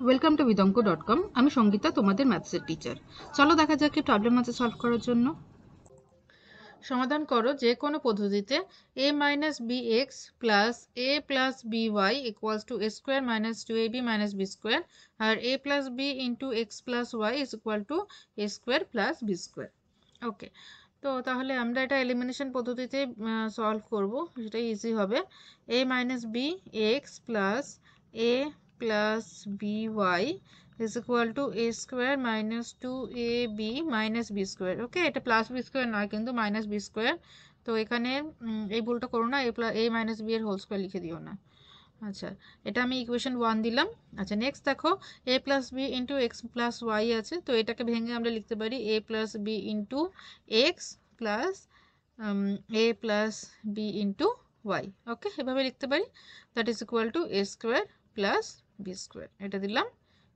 Welcome to বিদঙ্ক.com। আমি সঙ্গীতা, তোমাদের ম্যাথসের teacher. চলো দেখা যাক কি প্রবলেম আছে সলভ করার জন্য। সমাধান করো যে কোনো পদ্ধতিতে a minus B X plus A plus B Y equals to A square minus two A B minus B square আর A plus B into X plus Y is equal to A square plus B square. Okay, তো তাহলে আমরা এটা elimination পদ্ধতিতে solve করব, সেটা easy হবে। a minus B X plus A plus B Y is equal to a square minus 2ab minus b square। ওকে, এটা plus B square নয় কিন্তু মাইনাস বি স্কোয়ার। তো এখানে এই ভুলটা করো না, এ মাইনাস বি এর হোল স্কোয়ার লিখে দিও না। আচ্ছা, এটা আমি ইকুয়েশন 1 দিলাম। আচ্ছা, নেক্সট দেখো a plus B into X plus Y আছে, তো এটাকে ভেঙে আমরা লিখতে পারি a plus B into X plus A plus B into Y. Okay, এভাবে লিখতে পারি। That is equal to A square plus B square. এটা দিলাম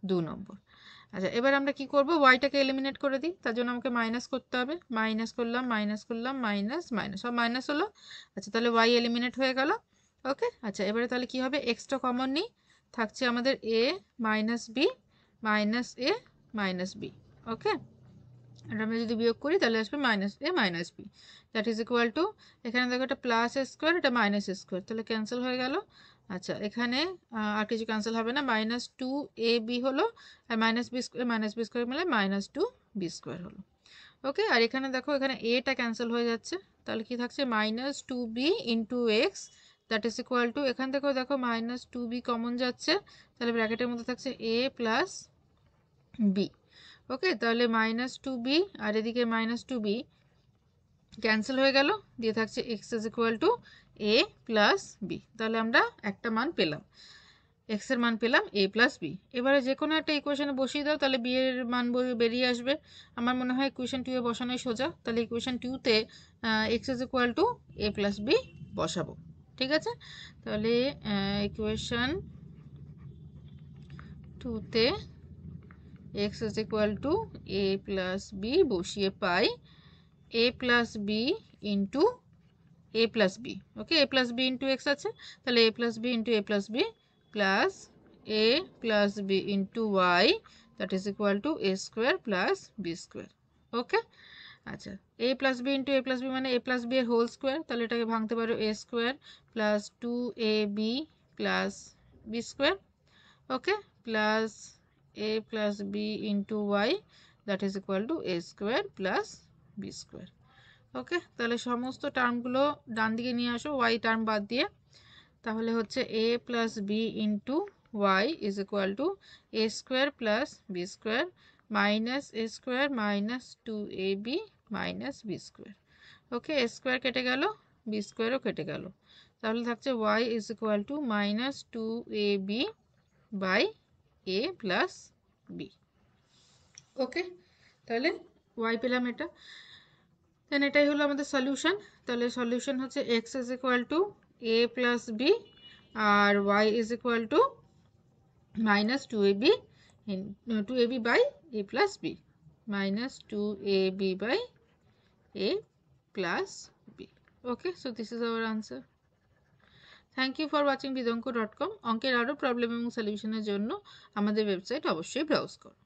2 নম্বর। আচ্ছা, এবার আমরা কি করব, ওয়াইটাকে এলিমিনেট করে দিই। তার জন্য আমাকে মাইনাস করতে হবে। মাইনাস করলাম, মাইনাস করলাম, মাইনাস মাইনাস, সব মাইনাস হলো। আচ্ছা, তাহলে ওয়াই এলিমিনেট হয়ে গেল। ওকে, আচ্ছা এবারে তাহলে কি হবে, এক্সটা কমন নিই, থাকছে আমাদের A minus B minus A minus B. Okay, এটা আমরা যদি বিয়োগ করি তাহলে আসবে minus A minus B, that is equal to, এখানে দেখো এটা প্লাস এ স্কোয়ার, এটা মাইনাস এ স্কোয়ার, তাহলে ক্যান্সেল হয়ে গেল। আচ্ছা, এখানে আর কিছু ক্যান্সেল হবে না, মাইনাস টু এ বি হলো আর মাইনাস বি স্কোয়ার মিলে মাইনাস টু বি স্কোয়ার হলো। ওকে, আর এখানে দেখো এখানে এটা ক্যান্সেল হয়ে যাচ্ছে, তাহলে কি থাকছে minus two B into X, that is equal to, এখান থেকেও দেখো মাইনাস টু বি কমন যাচ্ছে, তাহলে ব্র্যাকেটের মধ্যে থাকছে এ প্লাস বি। ওকে, তাহলে মাইনাস টু বি আর এদিকে মাইনাস টু বি ক্যান্সেল হয়ে গেল, দিয়ে থাকছে X is equal to A plus B. তাহলে আমরা একটা মান পেলাম, এক্স এর মান পেলাম এ প্লাস বি। এবারে যে কোনো একটা ইকুয়েশনে বসিয়ে দাও, তাহলে বি এর মান বেরিয়ে আসবে। আমার মনে হয় ইকুয়েশন 2 এ বসানোই সোজা, তাহলে ইকুয়েশন 2তে X is equal to A plus B বসাবো। ঠিক আছে, তাহলে ইকুয়েশন 2তে X is equal to A plus B বসিয়ে পাই A plus B into A plus B. Okay, A plus B into X আছে, তাহলে A plus B into A plus B plus A plus B into Y, that is equal to A square plus B square. Okay, আচ্ছা, A plus B into A plus B মানে A plus B এর whole square, তাহলে এটাকে ভাঙতে পারো A square plus two A B plus B square. Okay, plus A plus B into Y, that is equal to A square plus B square. Okay, তাহলে সমস্ত টার্মগুলো ডান দিকে নিয়ে আসো ওয়াই টার্ম বাদ দিয়ে, তাহলে হচ্ছে A plus B into Y is equal to A square plus B square minus A square minus two A B minus B square. Okay, A square কেটে গেল, বি স্কোয়ারও কেটে গেল, তাহলে থাকছে Y is equal to minus two A B by A plus B. Okay, তাহলে Y পেলাম এটা, দেন এটাই হলো আমাদের সলিউশন। তাহলে সলিউশন হচ্ছে x is equal to A plus b আর y is equal to minus two A B by A plus b, minus two A B by A plus B. Okay, so this is our answer. Thank you for watching বিদঙ্ক.com। অঙ্কের আরও problem এবং সলিউশনের জন্য আমাদের website অবশ্যই browse করো।